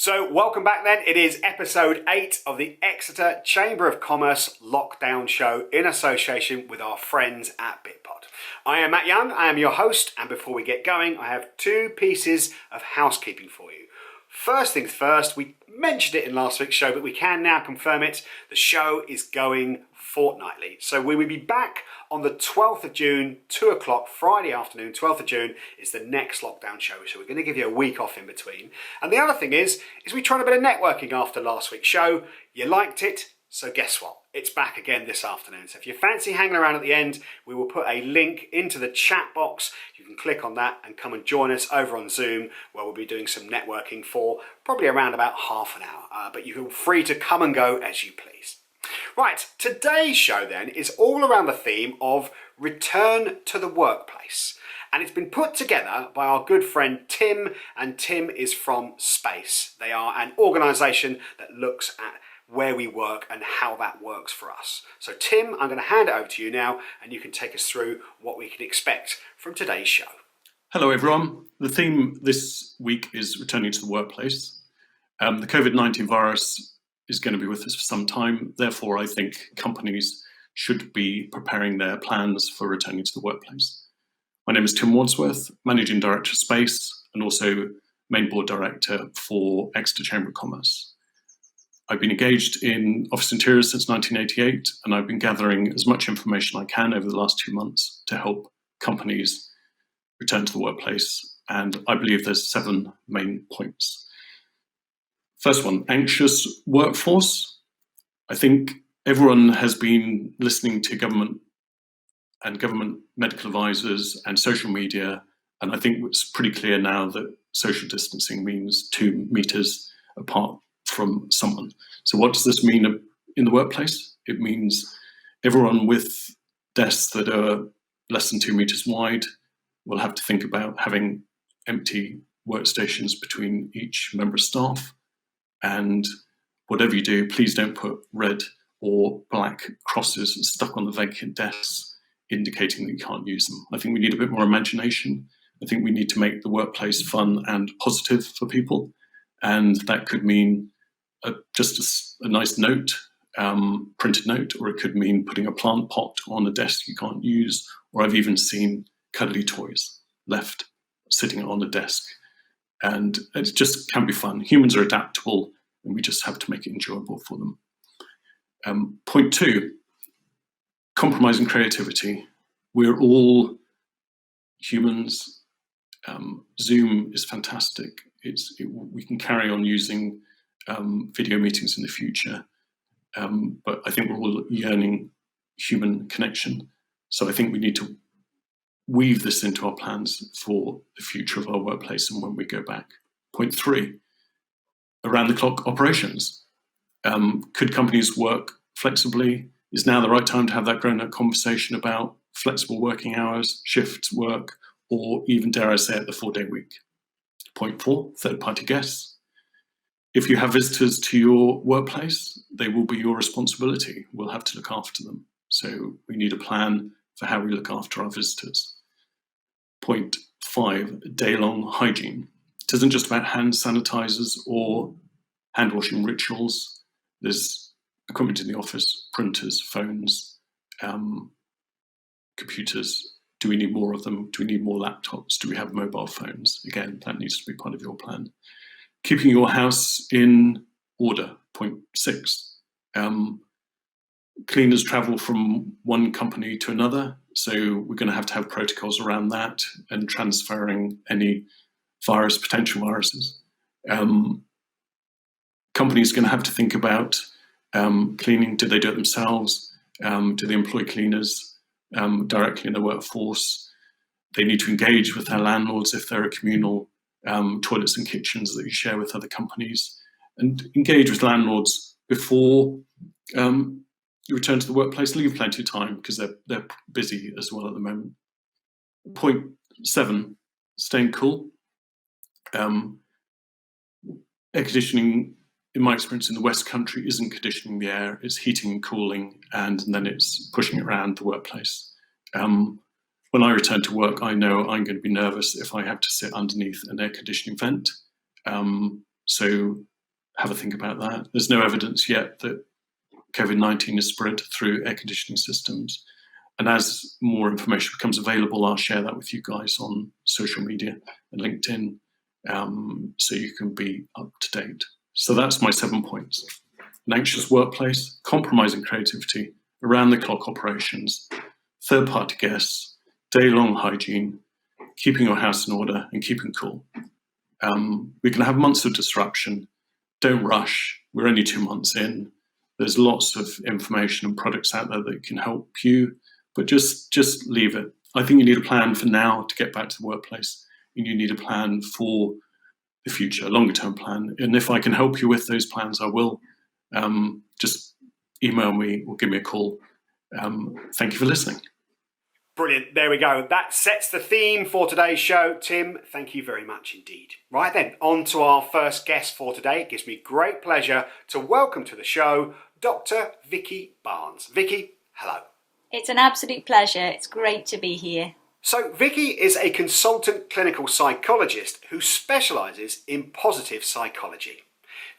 So welcome back then. It is episode 8 of the Exeter Chamber of Commerce lockdown show in association with our friends at Bitpod. I am Matt Young, I am your host, and before we get going, I have 2 pieces of housekeeping for you. First things first, we mentioned it in last week's show, but we can now confirm it. The show is going fortnightly. So we will be back on the 12th of June, 2 o'clock, Friday afternoon. 12th of June is the next lockdown show. So we're going to give you a week off in between. And the other thing is we tried a bit of networking after last week's show. You liked it. So guess what? It's back again this afternoon. So if you fancy hanging around at the end, we will put a link into the chat box. You can click on that and come and join us over on Zoom, where we'll be doing some networking for probably around about half an hour. But you're free to come and go as you please. Right, today's show then is all around the theme of return to the workplace. And it's been put together by our good friend Tim, and Tim is from Space. They are an organisation that looks at where we work and how that works for us. So Tim, I'm going to hand it over to you now, and you can take us through what we can expect from today's show. Hello everyone. The theme this week is returning to the workplace. The COVID-19 virus is going to be with us for some time. Therefore, I think companies should be preparing their plans for returning to the workplace. My name is Tim Wadsworth, Managing Director of Space, and also Main Board Director for Exeter Chamber of Commerce. I've been engaged in office interiors since 1988, and I've been gathering as much information I can over the last 2 months to help companies return to the workplace. And I believe there's 7 main points. First one, anxious workforce. I think everyone has been listening to government and government medical advisors and social media, and I think it's pretty clear now that social distancing means 2 meters apart from someone. So what does this mean in the workplace? It means everyone with desks that are less than 2 meters wide will have to think about having empty workstations between each member of staff. And whatever you do, please don't put red or black crosses stuck on the vacant desks indicating that you can't use them. I think we need a bit more imagination. I think we need to make the workplace fun and positive for people. And that could mean just a nice note, printed note, or it could mean putting a plant pot on a desk you can't use, or I've even seen cuddly toys left sitting on a desk. And it just can be fun. Humans are adaptable, and we just have to make it enjoyable for them. Point 2, compromising creativity. We're all humans. Zoom is fantastic. We can carry on using video meetings in the future, but I think we're all yearning human connection. So I think we need to weave this into our plans for the future of our workplace and when we go back. Point 3, around-the-clock operations. Could companies work flexibly? Is now the right time to have that grown-up conversation about flexible working hours, shift work, or even, dare I say it, the 4-day week? Point 4, third-party guests. If you have visitors to your workplace, they will be your responsibility. We'll have to look after them. So we need a plan for how we look after our visitors. Point 5, day-long hygiene. It isn't just about hand sanitizers or hand washing rituals. There's equipment in the office, printers, phones, computers. Do we need more of them? Do we need more laptops? Do we have mobile phones? Again, that needs to be part of your plan. Keeping your house in order. Point 6. Cleaners travel from one company to another, so we're going to have protocols around that and transferring any potential viruses. Companies are going to have to think about cleaning. Do they do it themselves? Do they employ cleaners directly in the workforce? They need to engage with their landlords if they're a communal toilets and kitchens that you share with other companies, and engage with landlords before you return to the workplace. Leave plenty of time because they're busy as well at the moment. Point 7, staying cool. Air conditioning, in my experience in the West Country, isn't conditioning the air, it's heating and cooling, and then it's pushing it around the workplace. When I return to work, I know I'm going to be nervous if I have to sit underneath an air conditioning vent. So have a think about that. There's no evidence yet that COVID-19 is spread through air conditioning systems. And as more information becomes available, I'll share that with you guys on social media and LinkedIn, so you can be up to date. So that's my 7 points. An anxious workplace, compromising creativity, around-the-clock operations, third-party guests, day-long hygiene, keeping your house in order and keeping cool. We can have months of disruption. Don't rush. We're only 2 months in. There's lots of information and products out there that can help you, but just leave it. I think you need a plan for now to get back to the workplace, and you need a plan for the future, a longer-term plan. And if I can help you with those plans, I will. Just email me or give me a call. Thank you for listening. Brilliant. There we go. That sets the theme for today's show. Tim, thank you very much indeed. Right then, on to our first guest for today. It gives me great pleasure to welcome to the show Dr. Vicky Barnes. Vicky, hello. It's an absolute pleasure. It's great to be here. So Vicky is a consultant clinical psychologist who specialises in positive psychology.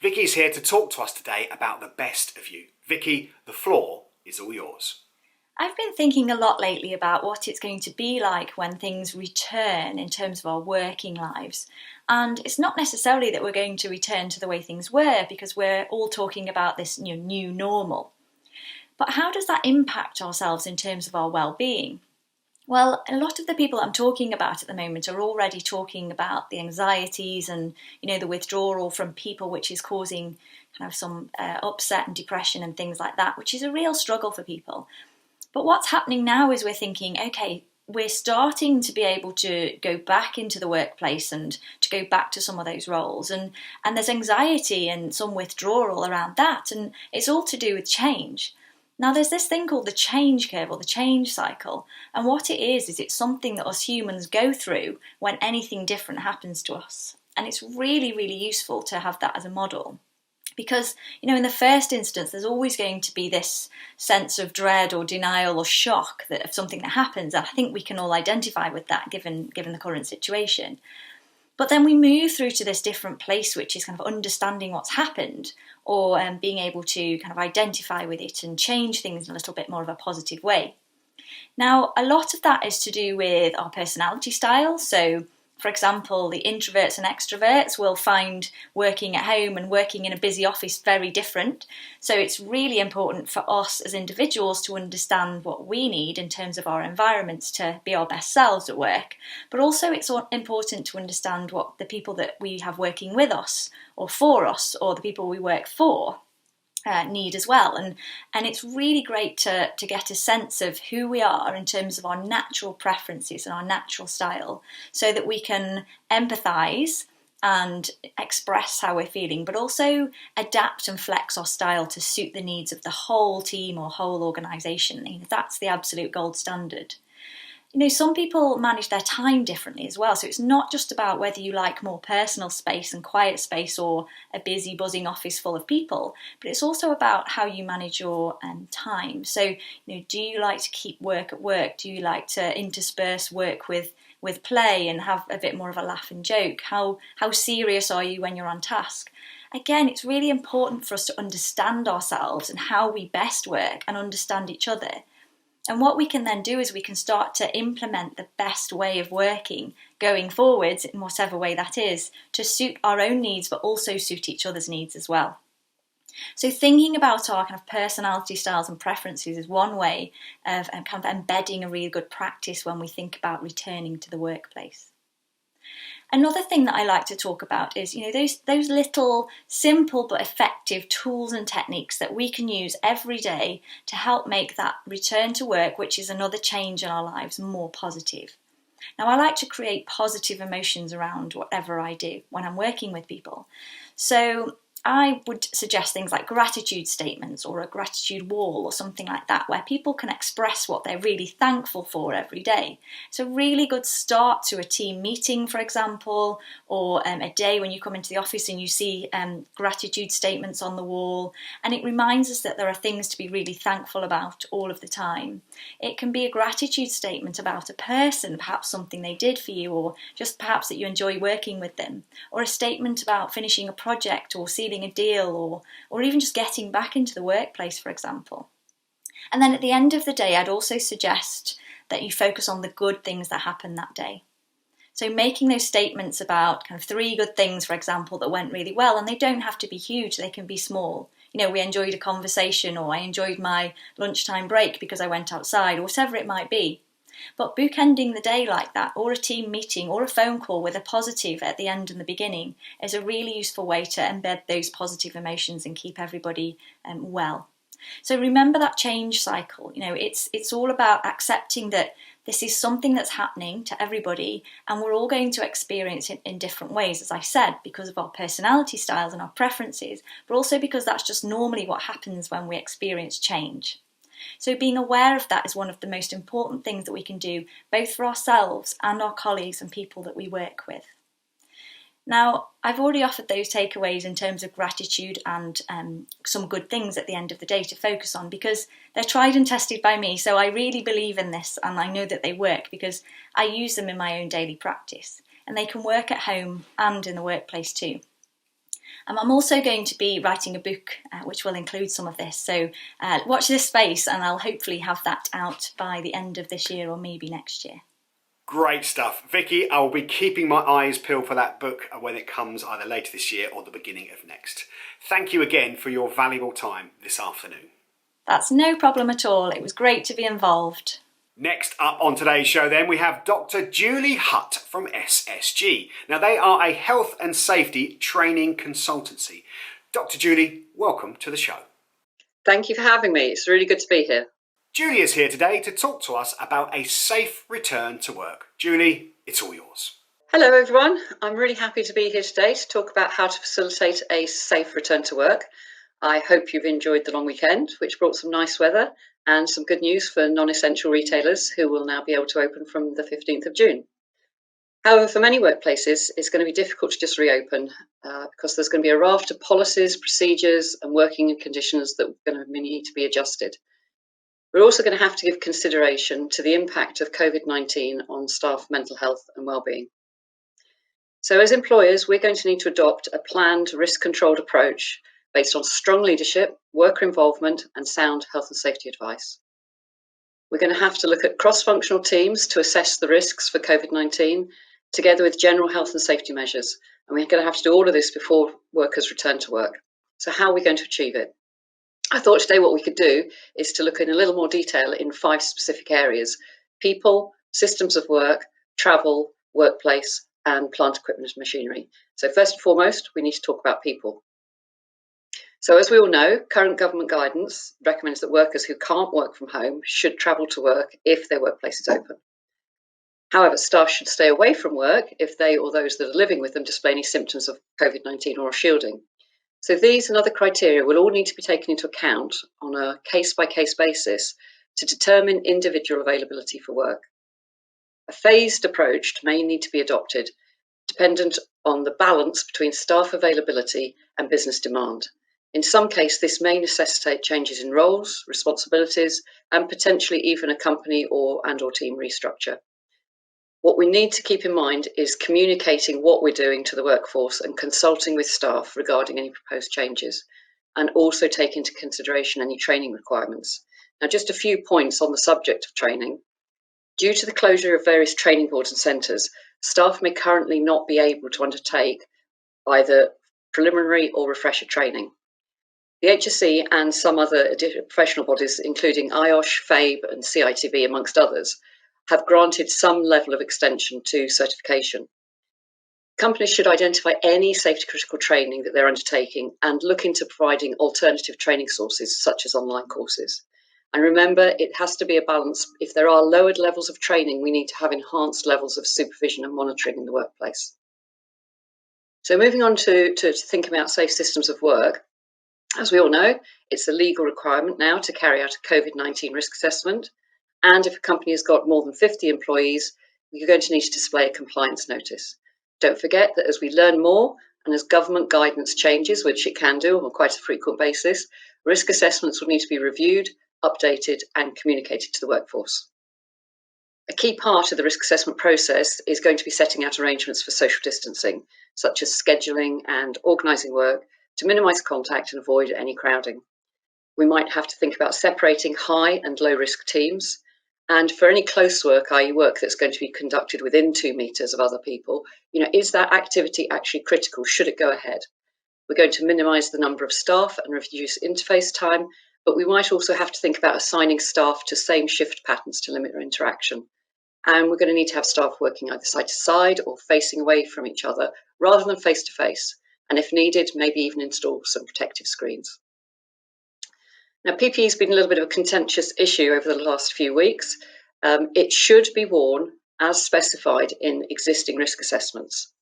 Vicky's here to talk to us today about the best of you. Vicky, the floor is all yours. I've been thinking a lot lately about what it's going to be like when things return in terms of our working lives. And it's not necessarily that we're going to return to the way things were, because we're all talking about this new normal. But how does that impact ourselves in terms of our well-being? Well, a lot of the people I'm talking about at the moment are already talking about the anxieties and, the withdrawal from people, which is causing kind of some upset and depression and things like that, which is a real struggle for people. But what's happening now is we're thinking, okay, we're starting to be able to go back into the workplace and to go back to some of those roles. And there's anxiety and some withdrawal around that. And it's all to do with change. Now, there's this thing called the change curve or the change cycle. And what it is it's something that us humans go through when anything different happens to us. And it's really, really useful to have that as a model. Because, in the first instance, there's always going to be this sense of dread or denial or shock of something that happens. And I think we can all identify with that given the current situation. But then we move through to this different place, which is kind of understanding what's happened or being able to kind of identify with it and change things in a little bit more of a positive way. Now, a lot of that is to do with our personality style. So, for example, the introverts and extroverts will find working at home and working in a busy office very different. So it's really important for us as individuals to understand what we need in terms of our environments to be our best selves at work. But also it's important to understand what the people that we have working with us or for us or the people we work for need as well. And it's really great to get a sense of who we are in terms of our natural preferences and our natural style so that we can empathise and express how we're feeling, but also adapt and flex our style to suit the needs of the whole team or whole organisation. That's the absolute gold standard. Some people manage their time differently as well. So it's not just about whether you like more personal space and quiet space or a busy, buzzing office full of people, but it's also about how you manage your time. So, do you like to keep work at work? Do you like to intersperse work with play and have a bit more of a laugh and joke? How serious are you when you're on task? Again, it's really important for us to understand ourselves and how we best work and understand each other. And what we can then do is we can start to implement the best way of working going forwards, in whatever way that is, to suit our own needs, but also suit each other's needs as well. So thinking about our kind of personality styles and preferences is one way of kind of embedding a really good practice when we think about returning to the workplace. Another thing that I like to talk about is, those little simple but effective tools and techniques that we can use every day to help make that return to work, which is another change in our lives, more positive. Now, I like to create positive emotions around whatever I do when I'm working with people. So I would suggest things like gratitude statements or a gratitude wall or something like that, where people can express what they're really thankful for every day. It's a really good start to a team meeting, for example, or a day when you come into the office and you see gratitude statements on the wall. And it reminds us that there are things to be really thankful about all of the time. It can be a gratitude statement about a person, perhaps something they did for you, or just perhaps that you enjoy working with them, or a statement about finishing a project or sealing sealing a deal or even just getting back into the workplace, for example. And then at the end of the day, I'd also suggest that you focus on the good things that happened that day. So making those statements about kind of 3 good things, for example, that went really well, and they don't have to be huge, they can be small. We enjoyed a conversation, or I enjoyed my lunchtime break because I went outside, or whatever it might be. But bookending the day like that, or a team meeting, or a phone call with a positive at the end and the beginning is a really useful way to embed those positive emotions and keep everybody well. So remember that change cycle. It's all about accepting that this is something that's happening to everybody, and we're all going to experience it in different ways, as I said, because of our personality styles and our preferences, but also because that's just normally what happens when we experience change. So being aware of that is one of the most important things that we can do, both for ourselves and our colleagues and people that we work with. Now, I've already offered those takeaways in terms of gratitude and some good things at the end of the day to focus on, because they're tried and tested by me. So I really believe in this, and I know that they work because I use them in my own daily practice, and they can work at home and in the workplace too. I'm also going to be writing a book which will include some of this. So watch this space, and I'll hopefully have that out by the end of this year or maybe next year. Great stuff. Vicky, I will be keeping my eyes peeled for that book when it comes either later this year or the beginning of next. Thank you again for your valuable time this afternoon. That's no problem at all. It was great to be involved. Next up on today's show then, we have Dr. Julie Hutt from SSG. Now they are a health and safety training consultancy. Dr. Julie, welcome to the show. Thank you for having me. It's really good to be here. Julie is here today to talk to us about a safe return to work. Julie, it's all yours. Hello everyone. I'm really happy to be here today to talk about how to facilitate a safe return to work. I hope you've enjoyed the long weekend, which brought some nice weather and some good news for non-essential retailers who will now be able to open from the 15th of June. However, for many workplaces, it's going to be difficult to just reopen because there's going to be a raft of policies, procedures and working conditions that are going to need to be adjusted. We're also going to have to give consideration to the impact of COVID-19 on staff mental health and well-being. So as employers, we're going to need to adopt a planned, risk-controlled approach based on strong leadership, worker involvement, and sound health and safety advice. We're going to have to look at cross-functional teams to assess the risks for COVID-19, together with general health and safety measures. And we're going to have to do all of this before workers return to work. So how are we going to achieve it? I thought today what we could do is to look in a little more detail in 5 specific areas: people, systems of work, travel, workplace, and plant equipment and machinery. So first and foremost, we need to talk about people. So as we all know, current government guidance recommends that workers who can't work from home should travel to work if their workplace is open. However, staff should stay away from work if they or those that are living with them display any symptoms of COVID-19 or are shielding. So these and other criteria will all need to be taken into account on a case-by-case basis to determine individual availability for work. A phased approach may need to be adopted, dependent on the balance between staff availability and business demand. In some cases, this may necessitate changes in roles, responsibilities, and potentially even a company or team restructure. What we need to keep in mind is communicating what we're doing to the workforce and consulting with staff regarding any proposed changes, and also take into consideration any training requirements. Now, just a few points on the subject of training. Due to the closure of various training boards and centres, staff may currently not be able to undertake either preliminary or refresher training. The HSE and some other professional bodies, including IOSH, FABE and CITB, amongst others, have granted some level of extension to certification. Companies should identify any safety critical training that they're undertaking and look into providing alternative training sources such as online courses. And remember, it has to be a balance. If there are lowered levels of training, we need to have enhanced levels of supervision and monitoring in the workplace. So moving on to think about safe systems of work. As we all know, it's a legal requirement now to carry out a COVID-19 risk assessment. And if a company has got more than 50 employees, you're going to need to display a compliance notice. Don't forget that as we learn more and as government guidance changes, which it can do on quite a frequent basis, risk assessments will need to be reviewed, updated and communicated to the workforce. A key part of the risk assessment process is going to be setting out arrangements for social distancing, such as scheduling and organising work to minimise contact and avoid any crowding. We might have to think about separating high and low risk teams. And for any close work, i.e. work that's going to be conducted within 2 metres of other people, is that activity actually critical? Should it go ahead? We're going to minimise the number of staff and reduce interface time, but we might also have to think about assigning staff to same shift patterns to limit their interaction. And we're going to need to have staff working either side to side or facing away from each other rather than face to face. And if needed, maybe even install some protective screens. Now, PPE has been a little bit of a contentious issue over the last few weeks. It should be worn as specified in existing risk assessments.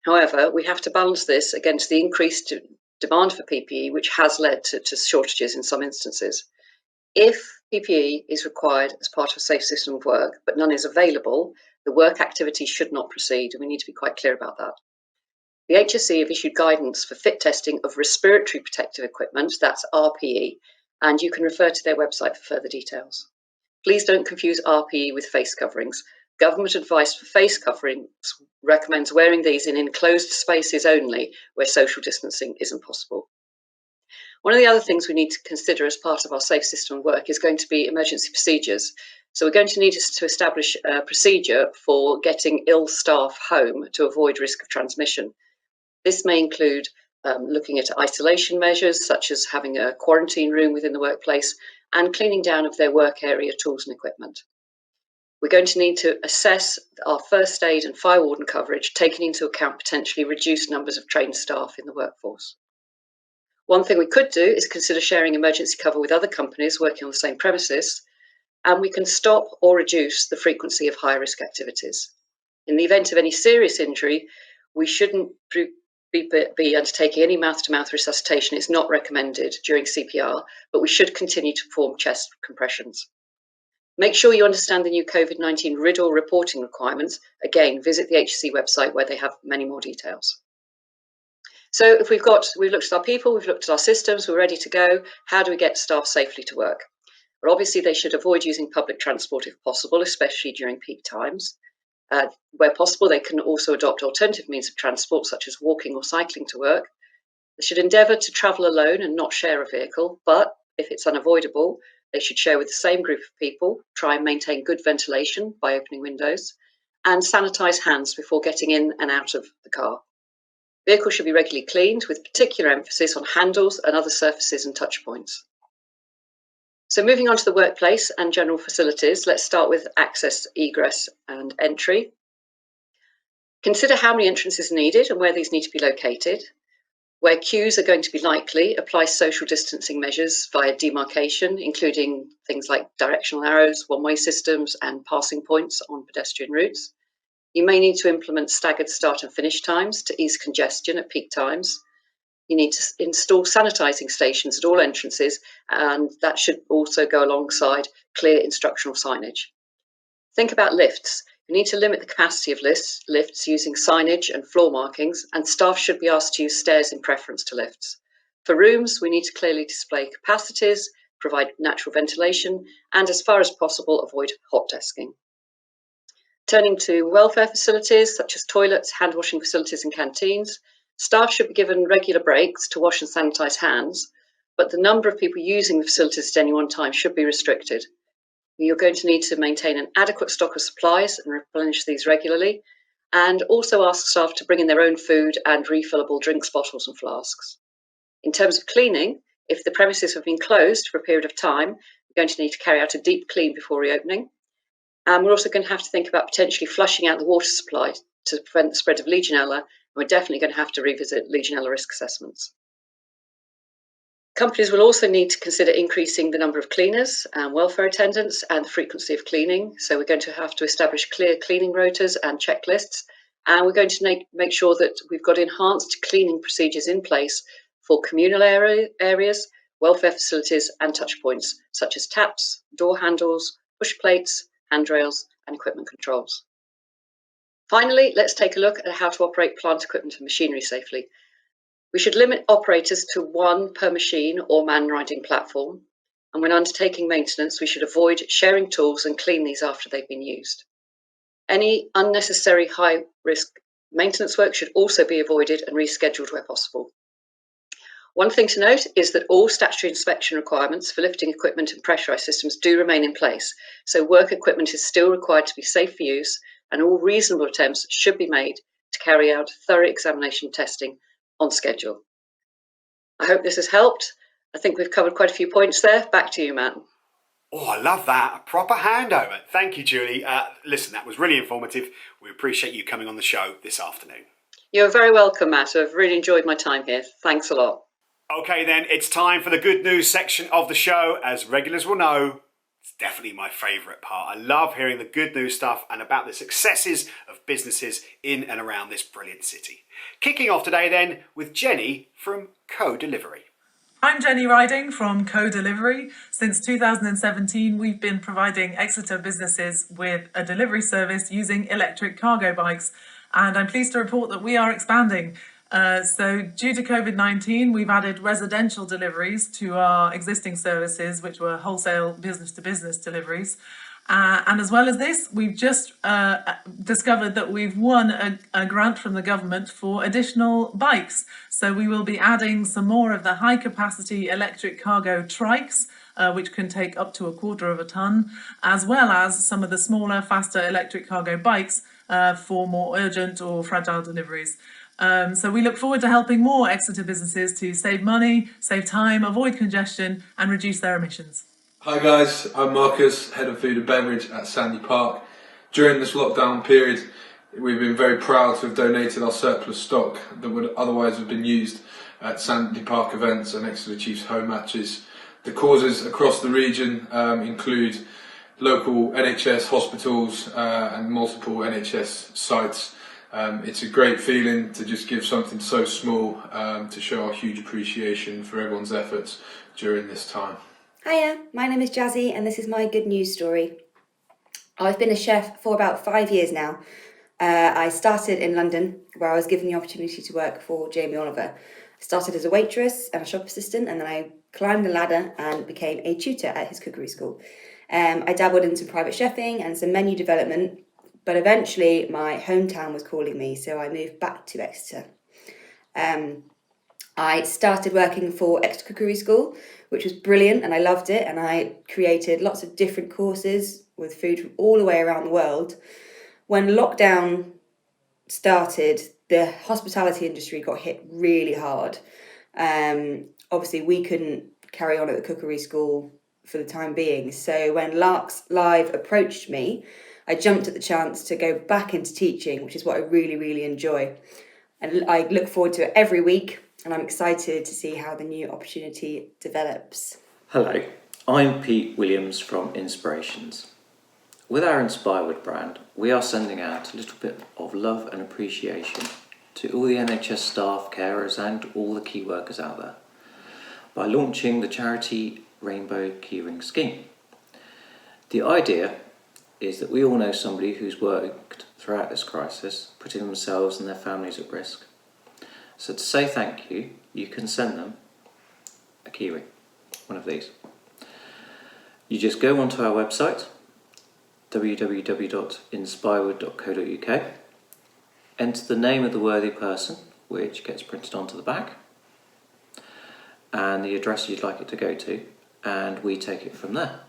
However, we have to balance this against the increased demand for PPE, which has led to shortages in some instances. If PPE is required as part of a safe system of work, but none is available, the work activity should not proceed, and we need to be quite clear about that. The HSE have issued guidance for fit testing of respiratory protective equipment, that's RPE, and you can refer to their website for further details. Please don't confuse RPE with face coverings. Government advice for face coverings recommends wearing these in enclosed spaces only where social distancing isn't possible. One of the other things we need to consider as part of our safe system of work is going to be emergency procedures. So we're going to need to establish a procedure for getting ill staff home to avoid risk of transmission. This may include looking at isolation measures, such as having a quarantine room within the workplace and cleaning down of their work area tools and equipment. We're going to need to assess our first aid and fire warden coverage, taking into account potentially reduced numbers of trained staff in the workforce. One thing we could do is consider sharing emergency cover with other companies working on the same premises, and we can stop or reduce the frequency of high-risk activities. In the event of any serious injury, we shouldn't be undertaking any mouth-to-mouth resuscitation. It's not recommended during CPR, but we should continue to perform chest compressions. Make sure you understand the new COVID-19 RIDDLE reporting requirements. Again, visit the HSE website where they have many more details. So if we've looked at our people, we've looked at our systems, we're ready to go, how do we get staff safely to work? Well, obviously they should avoid using public transport if possible, especially during peak times. Where possible, they can also adopt alternative means of transport, such as walking or cycling to work. They should endeavour to travel alone and not share a vehicle, but if it's unavoidable, they should share with the same group of people, try and maintain good ventilation by opening windows, and sanitise hands before getting in and out of the car. Vehicles should be regularly cleaned, with particular emphasis on handles and other surfaces and touch points. So moving on to the workplace and general facilities, let's start with access, egress and entry. Consider how many entrances are needed and where these need to be located. Where queues are going to be likely, apply social distancing measures via demarcation, including things like directional arrows, one-way systems and passing points on pedestrian routes. You may need to implement staggered start and finish times to ease congestion at peak times. You need to install sanitising stations at all entrances, and that should also go alongside clear instructional signage. Think about lifts. You need to limit the capacity of lifts using signage and floor markings, and staff should be asked to use stairs in preference to lifts. For rooms, we need to clearly display capacities, provide natural ventilation, and as far as possible, avoid hot desking. Turning to welfare facilities, such as toilets, hand washing facilities and canteens, staff should be given regular breaks to wash and sanitise hands, but the number of people using the facilities at any one time should be restricted. You're going to need to maintain an adequate stock of supplies and replenish these regularly, and also ask staff to bring in their own food and refillable drinks bottles and flasks. In terms of cleaning, if the premises have been closed for a period of time, we're going to need to carry out a deep clean before reopening. And we're also going to have to think about potentially flushing out the water supply to prevent the spread of Legionella, and we're definitely going to have to revisit Legionella risk assessments. Companies will also need to consider increasing the number of cleaners and welfare attendants and the frequency of cleaning. So we're going to have to establish clear cleaning rotas and checklists, and we're going to make sure that we've got enhanced cleaning procedures in place for communal areas, welfare facilities and touch points, such as taps, door handles, push plates, handrails and equipment controls. Finally, let's take a look at how to operate plant equipment and machinery safely. We should limit operators to one per machine or man riding platform, and when undertaking maintenance, we should avoid sharing tools and clean these after they've been used. Any unnecessary high-risk maintenance work should also be avoided and rescheduled where possible. One thing to note is that all statutory inspection requirements for lifting equipment and pressurised systems do remain in place, so work equipment is still required to be safe for use, and all reasonable attempts should be made to carry out thorough examination testing on schedule. I hope this has helped. I think we've covered quite a few points there. Back to you, Matt. Oh, I love that. A proper handover. Thank you, Julie. Listen, that was really informative. We appreciate you coming on the show this afternoon. You're very welcome, Matt. I've really enjoyed my time here. Thanks a lot. Okay, then, it's time for the good news section of the show. As regulars will know, it's definitely my favourite part. I love hearing the good news stuff and about the successes of businesses in and around this brilliant city. Kicking off today, then, with Jenny from Co-Delivery. I'm Jenny Ryding from Co-Delivery. Since 2017, we've been providing Exeter businesses with a delivery service using electric cargo bikes, and I'm pleased to report that we are expanding. So due to COVID-19, we've added residential deliveries to our existing services, which were wholesale business-to-business deliveries. And as well as this, we've just discovered that we've won a grant from the government for additional bikes. So we will be adding some more of the high capacity electric cargo trikes, which can take up to 1/4 of a tonne, as well as some of the smaller, faster electric cargo bikes for more urgent or fragile deliveries. So we look forward to helping more Exeter businesses to save money, save time, avoid congestion and reduce their emissions. Hi guys, I'm Marcus, Head of Food and Beverage at Sandy Park. During this lockdown period, we've been very proud to have donated our surplus stock that would otherwise have been used at Sandy Park events and Exeter Chiefs home matches. The causes across the region include local NHS hospitals and multiple NHS sites. It's a great feeling to just give something so small to show our huge appreciation for everyone's efforts during this time. Hiya, my name is Jazzy and this is my good news story. I've been a chef for about 5 years now. I started in London where I was given the opportunity to work for Jamie Oliver. I started as a waitress and a shop assistant, and then I climbed the ladder and became a tutor at his cookery school. I dabbled in some private chefing and some menu development, but eventually my hometown was calling me, so I moved back to Exeter. I started working for Exeter Cookery School, which was brilliant and I loved it, and I created lots of different courses with food from all the way around the world. When lockdown started, the hospitality industry got hit really hard. Obviously we couldn't carry on at the cookery school for the time being, so when Larks Live approached me, I jumped at the chance to go back into teaching, which is what I really, really enjoy. And I look forward to it every week, and I'm excited to see how the new opportunity develops. Hello, I'm Pete Williams from Inspirations. With our Inspired brand, we are sending out a little bit of love and appreciation to all the NHS staff, carers and all the key workers out there by launching the charity Rainbow Keyring Scheme. The idea is that we all know somebody who's worked throughout this crisis, putting themselves and their families at risk. So to say thank you, you can send them a keyring, one of these. You just go onto our website, www.inspired.co.uk, enter the name of the worthy person, which gets printed onto the back, and the address you'd like it to go to, and we take it from there.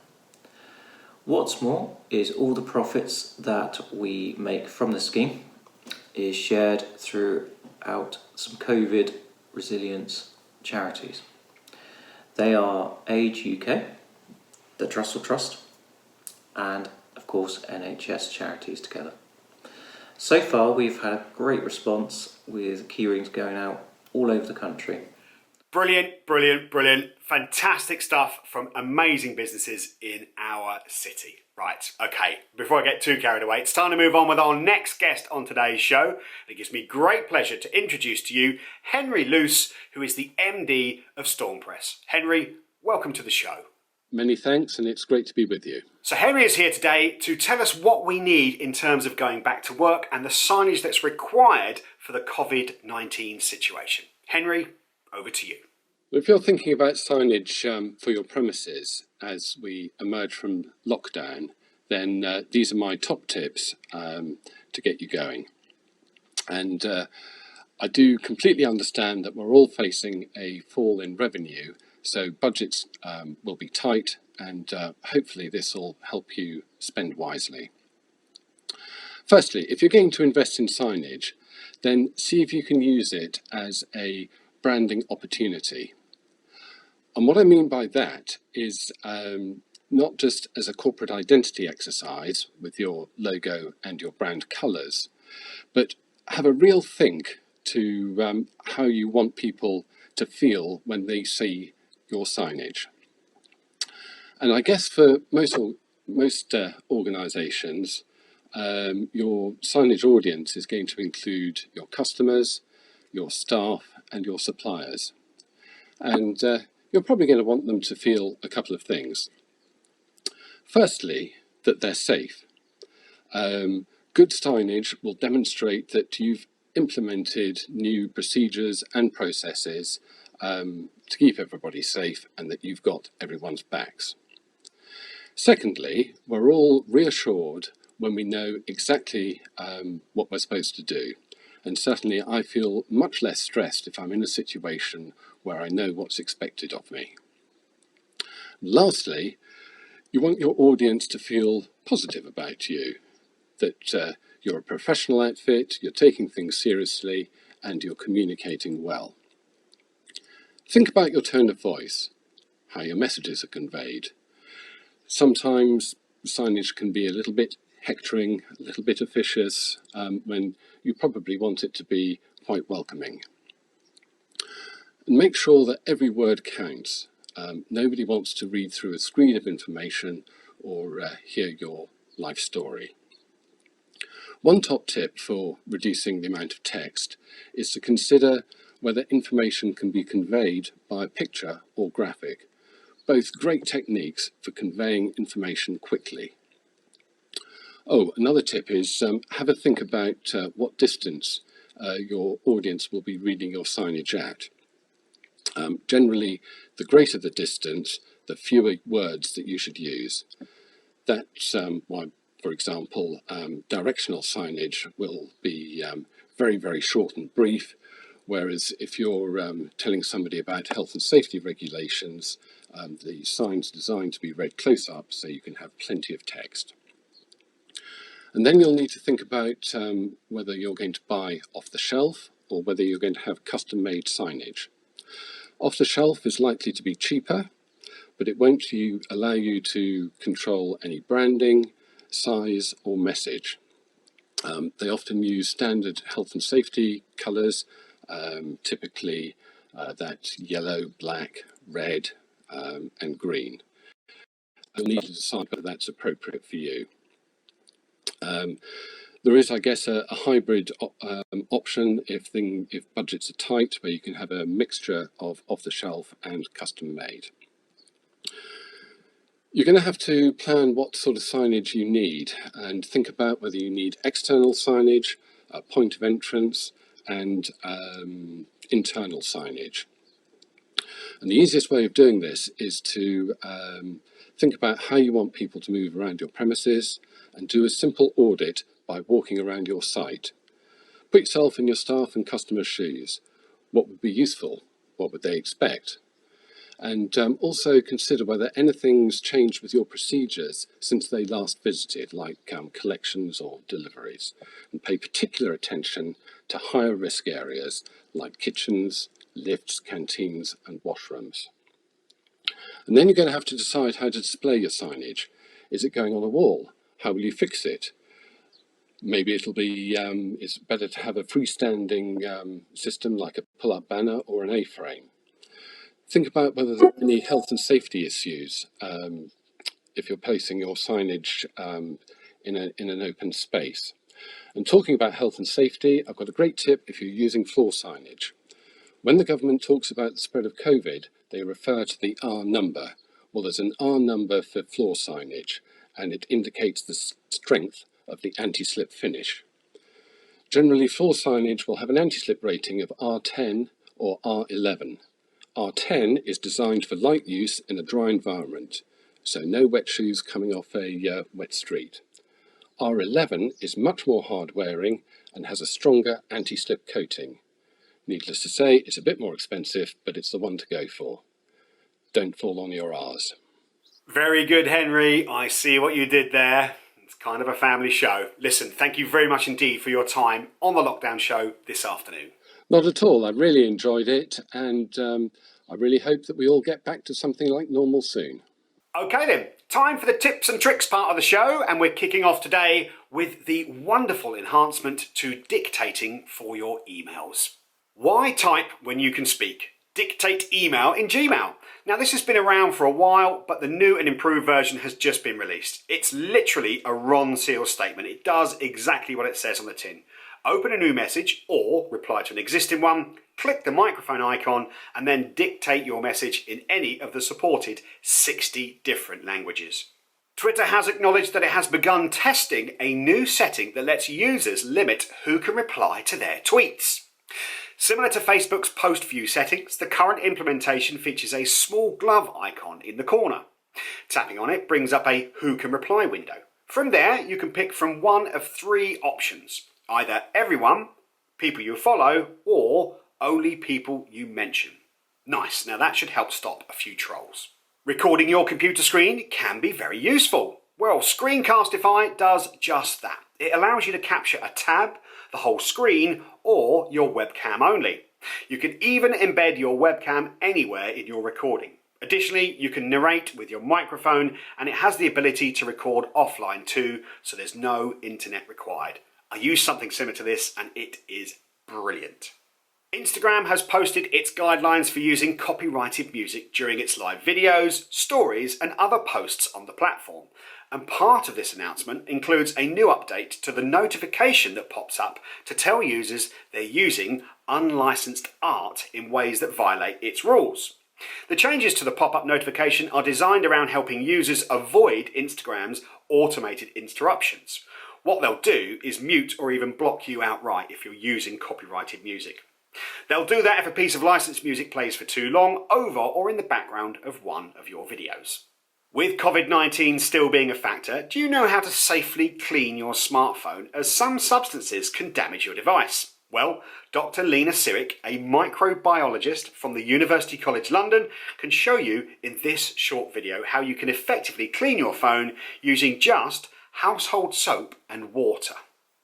What's more is all the profits that we make from the scheme is shared throughout some COVID resilience charities. They are Age UK, the Trussell Trust, and of course NHS charities together. So far we've had a great response with keyrings going out all over the country. Brilliant, brilliant, brilliant. Fantastic stuff from amazing businesses in our city. Right, okay, before I get too carried away, it's time to move on with our next guest on today's show. It gives me great pleasure to introduce to you Henry Luce, who is the MD of Stormpress. Henry, welcome to the show. Many thanks, and it's great to be with you. So Henry is here today to tell us what we need in terms of going back to work and the signage that's required for the COVID-19 situation. Henry, over to you. If you're thinking about signage for your premises as we emerge from lockdown, then these are my top tips to get you going. And I do completely understand that we're all facing a fall in revenue, so budgets will be tight, and hopefully this will help you spend wisely. Firstly, if you're going to invest in signage, then see if you can use it as a branding opportunity. And what I mean by that is not just as a corporate identity exercise with your logo and your brand colours, but have a real think to how you want people to feel when they see your signage. And I guess for most organisations, your signage audience is going to include your customers, your staff, and your suppliers. And you're probably going to want them to feel a couple of things. Firstly, that they're safe. Good signage will demonstrate that you've implemented new procedures and processes to keep everybody safe and that you've got everyone's backs. Secondly, we're all reassured when we know exactly what we're supposed to do. And certainly I feel much less stressed if I'm in a situation where I know what's expected of me. Lastly, you want your audience to feel positive about you, that you're a professional outfit, you're taking things seriously, and you're communicating well. Think about your tone of voice, how your messages are conveyed. Sometimes signage can be a little bit hectoring, a little bit officious, when you probably want it to be quite welcoming. And make sure that every word counts. Nobody wants to read through a screen of information or hear your life story. One top tip for reducing the amount of text is to consider whether information can be conveyed by a picture or graphic. Both great techniques for conveying information quickly. Oh, another tip is have a think about what distance your audience will be reading your signage at. Generally, the greater the distance, the fewer words that you should use. That's why, for example, directional signage will be very, very short and brief, whereas if you're telling somebody about health and safety regulations, the sign's designed to be read close up so you can have plenty of text. And then you'll need to think about whether you're going to buy off the shelf or whether you're going to have custom-made signage. Off the shelf is likely to be cheaper, but it won't allow you to control any branding, size or message. They often use standard health and safety colours, typically that yellow, black, red and green. You'll need to decide whether that's appropriate for you. There is, I guess, a hybrid option if budgets are tight, where you can have a mixture of off-the-shelf and custom-made. You're going to have to plan what sort of signage you need and think about whether you need external signage, a point of entrance, and internal signage. And the easiest way of doing this is to think about how you want people to move around your premises and do a simple audit by walking around your site. Put yourself in your staff and customers' shoes. What would be useful? What would they expect? And also consider whether anything's changed with your procedures since they last visited, like collections or deliveries. And pay particular attention to higher risk areas like kitchens, lifts, canteens and washrooms. And then you're going to have to decide how to display your signage. Is it going on a wall? How will you fix it? Maybe it'll be, it's better to have a freestanding system like a pull-up banner or an A-frame. Think about whether there are any health and safety issues if you're placing your signage in an open space. And talking about health and safety, I've got a great tip if you're using floor signage. When the government talks about the spread of COVID, they refer to the R number. Well, there's an R number for floor signage, and it indicates the strength of the anti-slip finish. Generally, floor signage will have an anti-slip rating of R10 or R11. R10 is designed for light use in a dry environment, so no wet shoes coming off a wet street. R11 is much more hard wearing and has a stronger anti-slip coating. Needless to say, it's a bit more expensive, but it's the one to go for. Don't fall on your R's. Very good, Henry. I see what you did there. It's kind of a family show. Listen, thank you very much indeed for your time on the Lockdown Show this afternoon. Not at all. I really enjoyed it, and I really hope that we all get back to something like normal soon. Okay then, time for the tips and tricks part of the show, and we're kicking off today with the wonderful enhancement to dictating for your emails. Why type when you can speak? Dictate email in Gmail. Now this has been around for a while, but the new and improved version has just been released. It's literally a Ron Seal statement. It does exactly what it says on the tin. Open a new message or reply to an existing one, click the microphone icon, and then dictate your message in any of the supported 60 different languages. Twitter has acknowledged that it has begun testing a new setting that lets users limit who can reply to their tweets. Similar to Facebook's post view settings, the current implementation features a small glove icon in the corner. Tapping on it brings up a Who Can Reply window. From there, you can pick from one of three options. Either everyone, people you follow, or only people you mention. Nice, now that should help stop a few trolls. Recording your computer screen can be very useful. Well, Screencastify does just that. It allows you to capture a tab, the whole screen, or your webcam only. You can even embed your webcam anywhere in your recording. Additionally, you can narrate with your microphone, and it has the ability to record offline too, so there's no internet required. I use something similar to this and it is brilliant. Instagram has posted its guidelines for using copyrighted music during its live videos, stories and other posts on the platform. And part of this announcement includes a new update to the notification that pops up to tell users they're using unlicensed art in ways that violate its rules. The changes to the pop-up notification are designed around helping users avoid Instagram's automated interruptions. What they'll do is mute or even block you outright if you're using copyrighted music. They'll do that if a piece of licensed music plays for too long over or in the background of one of your videos. With COVID-19 still being a factor, do you know how to safely clean your smartphone, as some substances can damage your device? Well, Dr. Lena Siric, a microbiologist from the University College London, can show you in this short video how you can effectively clean your phone using just household soap and water.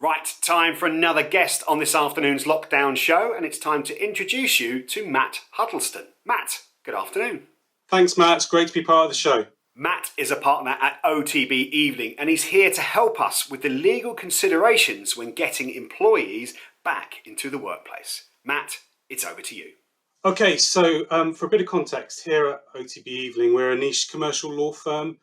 Right, time for another guest on this afternoon's Lockdown Show, and it's time to introduce you to Matt Huddleston. Matt, good afternoon. Thanks, Matt. It's great to be part of the show. Matt is a partner at OTB Evening, and he's here to help us with the legal considerations when getting employees back into the workplace. Matt, it's over to you. Okay, so for a bit of context, here at OTB Evening, we're a niche commercial law firm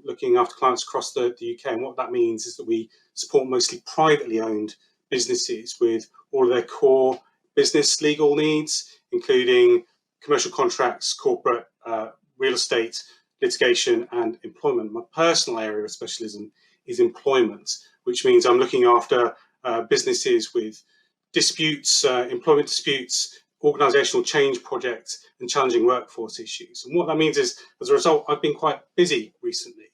looking after clients across the UK. And what that means is that we support mostly privately owned businesses with all of their core business legal needs, including commercial contracts, corporate real estate, litigation and employment. My personal area of specialism is employment, which means I'm looking after businesses with disputes, employment disputes, organisational change projects and challenging workforce issues. And what that means is, as a result, I've been quite busy recently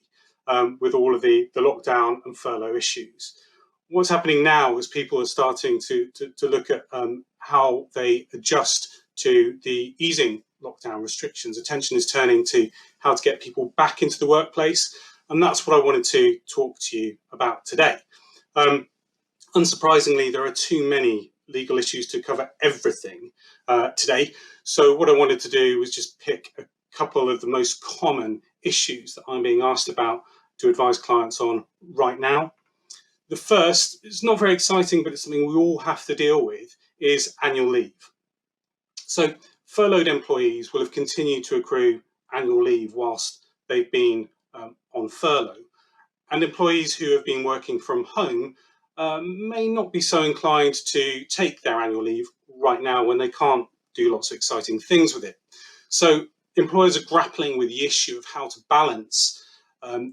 with all of the lockdown and furlough issues. What's happening now is people are starting to look at how they adjust to the easing lockdown restrictions. Attention is turning to how to get people back into the workplace. And that's what I wanted to talk to you about today. Unsurprisingly, there are too many legal issues to cover everything today. So what I wanted to do was just pick a couple of the most common issues that I'm being asked about to advise clients on right now. The first, it's not very exciting, but it's something we all have to deal with, is annual leave. So furloughed employees will have continued to accrue annual leave whilst they've been on furlough. And employees who have been working from home may not be so inclined to take their annual leave right now when they can't do lots of exciting things with it. So employers are grappling with the issue of how to balance a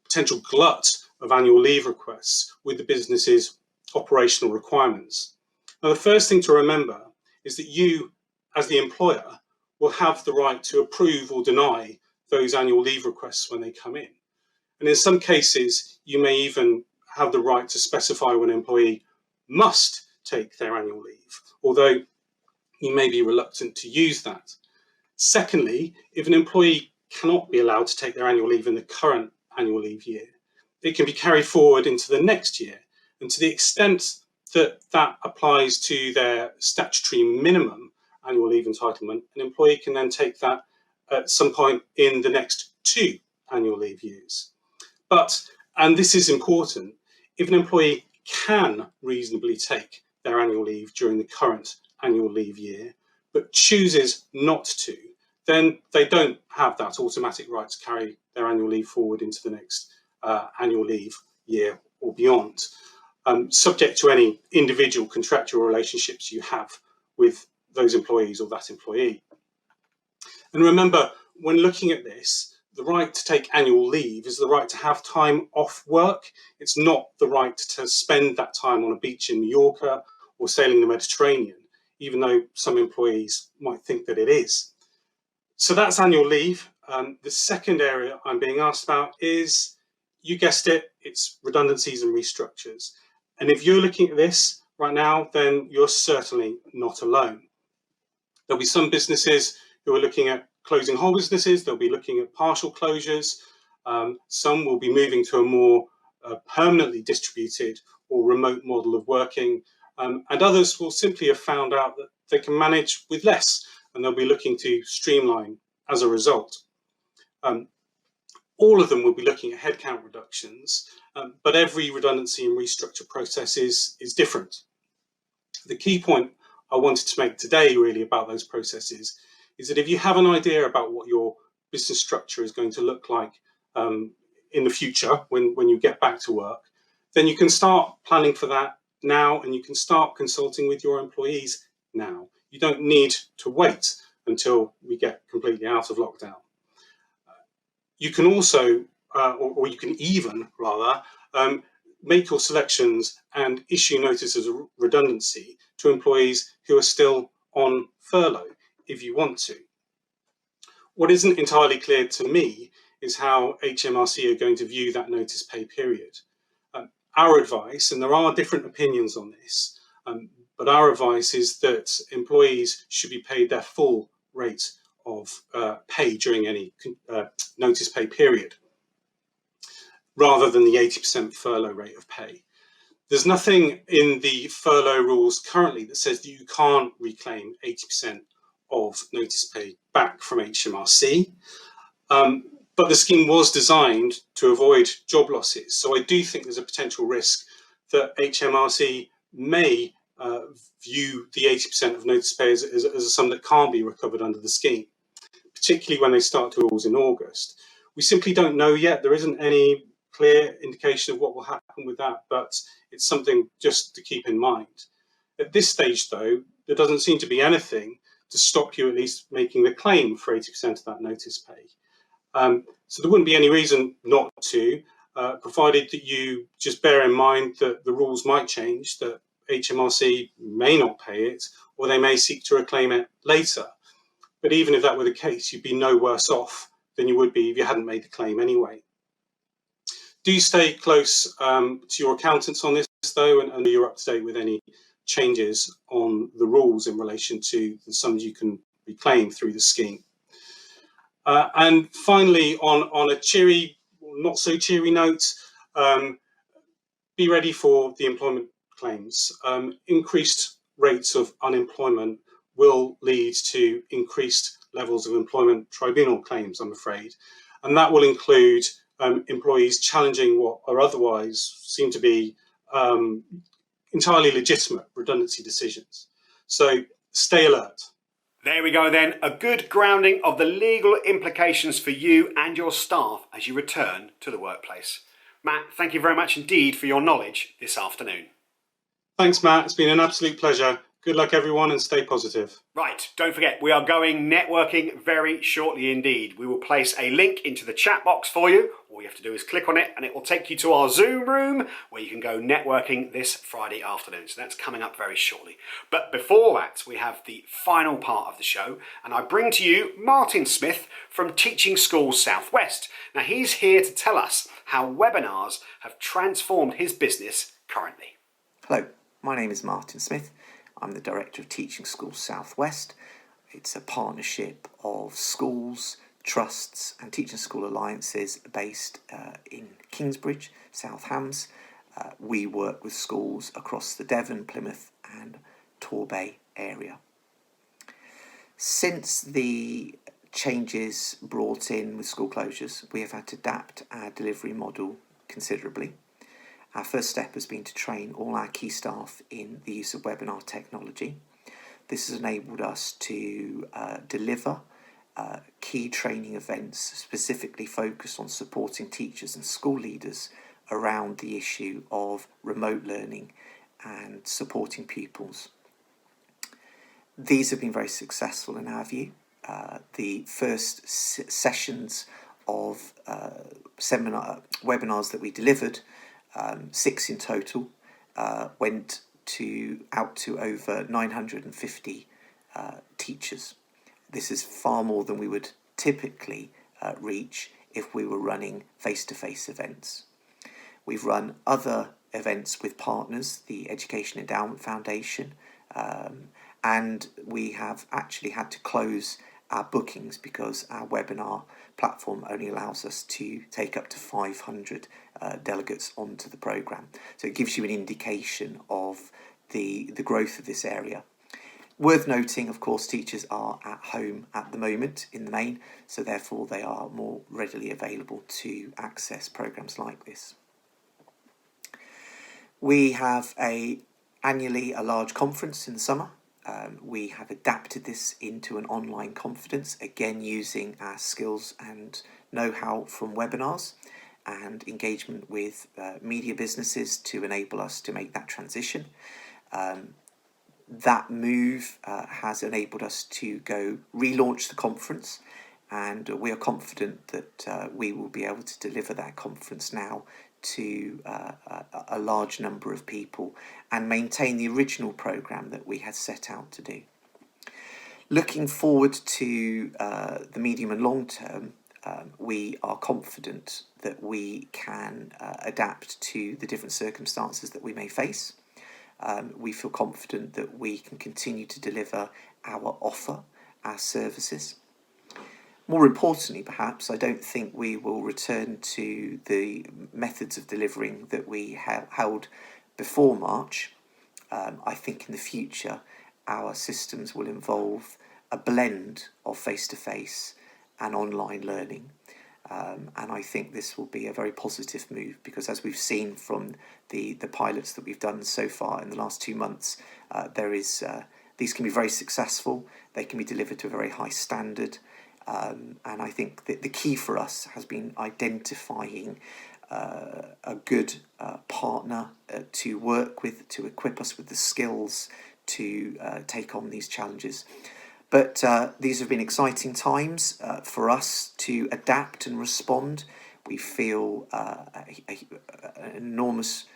potential glut of annual leave requests with the business's operational requirements. Now, the first thing to remember is that you, as the employer, will have the right to approve or deny those annual leave requests when they come in. And in some cases, you may even have the right to specify when an employee must take their annual leave, although you may be reluctant to use that. Secondly, if an employee cannot be allowed to take their annual leave in the current annual leave year, it can be carried forward into the next year. And to the extent that that applies to their statutory minimum annual leave entitlement, an employee can then take that at some point in the next 2 annual leave years. But, and this is important, if an employee can reasonably take their annual leave during the current annual leave year, but chooses not to, then they don't have that automatic right to carry their annual leave forward into the next annual leave year or beyond, subject to any individual contractual relationships you have with those employees or that employee. And remember, when looking at this, the right to take annual leave is the right to have time off work. It's not the right to spend that time on a beach in Mallorca or sailing the Mediterranean, even though some employees might think that it is. So that's annual leave. The second area I'm being asked about is, you guessed it, it's redundancies and restructures. And if you're looking at this right now, then you're certainly not alone. There'll be some businesses who are looking at closing whole businesses, they'll be looking at partial closures, some will be moving to a more permanently distributed or remote model of working, and others will simply have found out that they can manage with less, and they'll be looking to streamline as a result. All of them will be looking at headcount reductions, but every redundancy and restructure process is different. The key point I wanted to make today really about those processes is that if you have an idea about what your business structure is going to look like in the future when you get back to work, then you can start planning for that now, and you can start consulting with your employees now. You don't need to wait until we get completely out of lockdown. You can also, or you can even rather, make your selections and issue notices of redundancy to employees who are still on furlough if you want to. What isn't entirely clear to me is how HMRC are going to view that notice pay period. Our advice, and there are different opinions on this, but our advice is that employees should be paid their full rate of pay during any notice pay period, rather than the 80% furlough rate of pay. There's nothing in the furlough rules currently that says that you can't reclaim 80% of notice pay back from HMRC, but the scheme was designed to avoid job losses. So I do think there's a potential risk that HMRC may view the 80% of notice pay as a sum that can't be recovered under the scheme, particularly when they start to rules in August. We simply don't know yet. There isn't any clear indication of what will happen with that, but it's something just to keep in mind. At this stage, though, there doesn't seem to be anything to stop you at least making the claim for 80% of that notice pay. So there wouldn't be any reason not to, provided that you just bear in mind that the rules might change, that HMRC may not pay it, or they may seek to reclaim it later. But even if that were the case, you'd be no worse off than you would be if you hadn't made the claim anyway. Do stay close to your accountants on this, though, and you're up to date with any changes on the rules in relation to the sums you can reclaim through the scheme. And finally, on a cheery, not so cheery note, be ready for the employment claims. Increased rates of unemployment will lead to increased levels of employment tribunal claims, I'm afraid. And that will include employees challenging what are otherwise seem to be entirely legitimate redundancy decisions. So stay alert. There we go then, a good grounding of the legal implications for you and your staff as you return to the workplace. Matt, thank you very much indeed for your knowledge this afternoon. Thanks, Matt. It's been an absolute pleasure. Good luck, everyone, and stay positive. Right, don't forget, we are going networking very shortly indeed. We will place a link into the chat box for you. All you have to do is click on it and it will take you to our Zoom room where you can go networking this Friday afternoon. So that's coming up very shortly. But before that, we have the final part of the show, and I bring to you Martin Smith from Teaching Schools Southwest. Now, he's here to tell us how webinars have transformed his business currently. Hello, my name is Martin Smith, I'm the Director of Teaching Schools South West. It's a partnership of schools, trusts and teaching school alliances based in Kingsbridge, South Hams. We work with schools across the Devon, Plymouth and Torbay area. Since the changes brought in with school closures, we have had to adapt our delivery model considerably. Our first step has been to train all our key staff in the use of webinar technology. This has enabled us to deliver key training events specifically focused on supporting teachers and school leaders around the issue of remote learning and supporting pupils. These have been very successful in our view. The first sessions of webinars that we delivered, 6 in total, went out to over 950 teachers. This is far more than we would typically reach if we were running face-to-face events. We've run other events with partners, the Education Endowment Foundation, and we have actually had to close our bookings because our webinar platform only allows us to take up to 500 delegates onto the programme. So it gives you an indication of the growth of this area. Worth noting, of course, teachers are at home at the moment in the main, so therefore they are more readily available to access programmes like this. We have annually a large conference in the summer. We have adapted this into an online conference, again using our skills and know-how from webinars and engagement with media businesses to enable us to make that transition. That move has enabled us to go relaunch the conference, and we are confident that we will be able to deliver that conference now to a large number of people and maintain the original programme that we had set out to do. Looking forward to the medium and long term, we are confident that we can adapt to the different circumstances that we may face. We feel confident that we can continue to deliver our offer, our services. More importantly, perhaps, I don't think we will return to the methods of delivering that we held before March. I think in the future our systems will involve a blend of face-to-face and online learning. And I think this will be a very positive move because, as we've seen from the pilots that we've done so far in the last 2 months, these can be very successful. They can be delivered to a very high standard. And I think that the key for us has been identifying a good partner to work with, to equip us with the skills to take on these challenges. But these have been exciting times for us to adapt and respond. We feel an enormous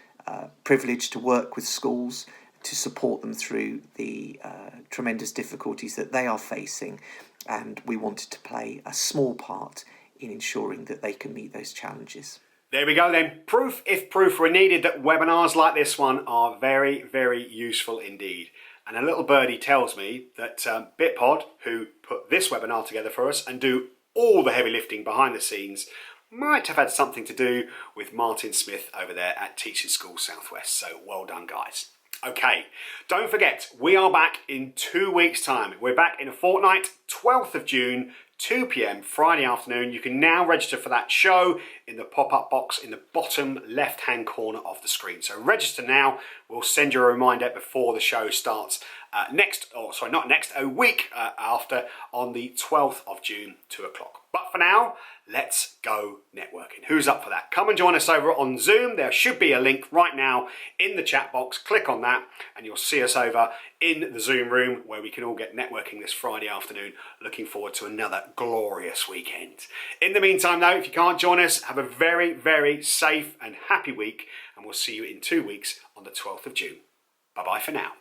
privilege to work with schools, to support them through the tremendous difficulties that they are facing. And we wanted to play a small part in ensuring that they can meet those challenges. There we go then. Proof, if proof were needed, that webinars like this one are very, very useful indeed. And a little birdie tells me that Bitpod, who put this webinar together for us and do all the heavy lifting behind the scenes, might have had something to do with Martin Smith over there at Teaching Schools South West. So well done, guys. Okay, don't forget, we are back in 2 weeks' time. We're back in a fortnight, 12th of June, 2 p.m, Friday afternoon. You can now register for that show in the pop-up box in the bottom left-hand corner of the screen. So register now. We'll send you a reminder before the show starts a week after, on the 12th of June, 2 o'clock. But for now, let's go networking. Who's up for that? Come and join us over on Zoom. There should be a link right now in the chat box. Click on that and you'll see us over in the Zoom room where we can all get networking this Friday afternoon. Looking forward to another glorious weekend. In the meantime though, if you can't join us, have a very, very safe and happy week, and we'll see you in 2 weeks on the 12th of June. Bye-bye for now.